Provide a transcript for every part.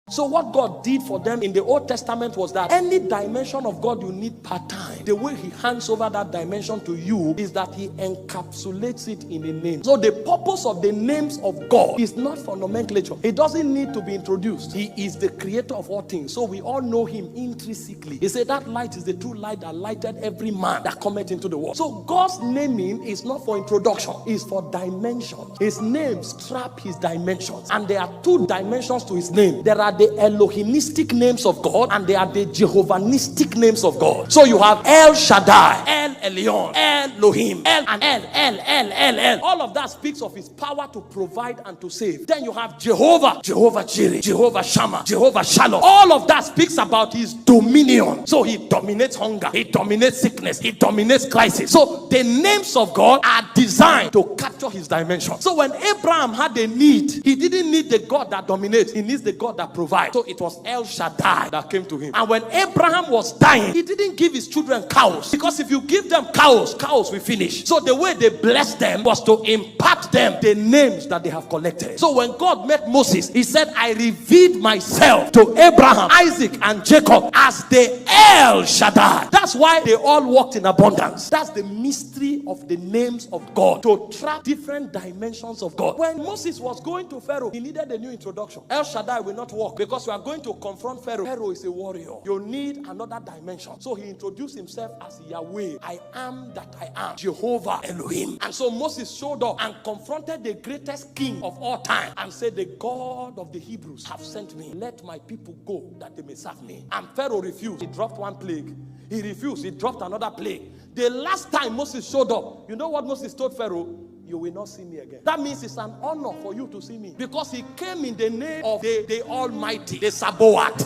So what God did for them in the Old Testament was that any dimension of God you need part-time, the way he hands over that dimension to you is that he encapsulates it in a name. So the purpose of the names of God is not for nomenclature. It doesn't need to be introduced. He is the creator of all things. So we all know him intrinsically. He said that light is the true light that lighted every man that cometh into the world. So God's naming is not for introduction. It's for dimensions. His names trap his dimensions. And there are two dimensions to his name. There are the Elohimistic names of God and there are the Jehovahistic names of God. So you have El Shaddai, El Elyon, Elohim, El and El. All of that speaks of his power to provide and to save. Then you have Jehovah, Jehovah Jireh, Jehovah Shammah, Jehovah Shalom. All of that speaks about his dominion. So he dominates hunger, he dominates sickness, he dominates crisis. So the names of God are designed to capture his dimension. So when Abraham had a need, he didn't need the God that dominates, he needs the God that provides. So it was El Shaddai that came to him. And when Abraham was dying, he didn't give his children cows, because if you give them cows will finish. So the way they blessed them was to impart them the names that they have collected. So when God met Moses, he said, I revealed myself to Abraham, Isaac, and Jacob as the El Shaddai. That's why they all walked in abundance. That's the mystery of the names of God, to track different dimensions of God. When Moses was going to Pharaoh, he needed a new introduction. El Shaddai will not work, because you are going to confront Pharaoh. Pharaoh is a warrior. You need another dimension. So he introduced himself as Yahweh. I am that I am. Jehovah Elohim. And so Moses showed up and confronted the greatest king of all time and said, the God of the Hebrews have sent me. Let my people go that they may serve me. And Pharaoh refused. He dropped one plague. He refused. He dropped another plague. The last time Moses showed up, you know what Moses told Pharaoh? You will not see me again. That means it's an honor for you to see me, because he came in the name of the Almighty, the Sabaoth.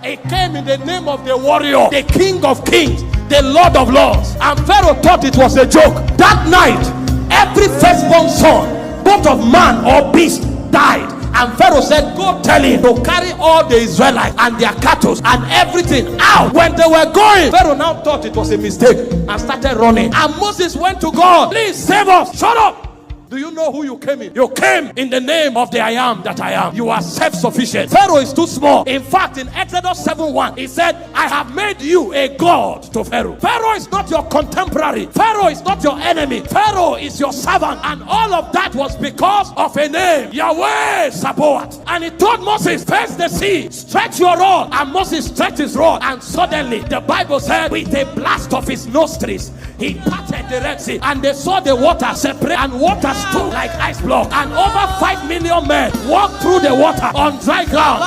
He came in the name of the warrior, the King of Kings, the Lord of Lords. And Pharaoh thought it was a joke. That night, every firstborn son, both of man or beast, died. And Pharaoh said, go tell him to carry all the Israelites and their cattle and everything out. When they were going, Pharaoh now thought it was a mistake and started running. And Moses went to God, please save us. Shut up. Do you know who you came in? You came in the name of the I am that I am. You are self-sufficient. Pharaoh is too small. In fact, in Exodus 7:1, he said, I have made you a god to Pharaoh. Pharaoh is not your contemporary. Pharaoh is not your enemy. Pharaoh is your servant. And all of that was because of a name, Yahweh Sabaoth. And he told Moses, face the sea, stretch your rod. And Moses stretched his rod. And suddenly, the Bible said, with a blast of his nostrils, he parted the Red Sea, and they saw the water separate, and water stood like ice block, and over 5 million men walked through the water on dry ground.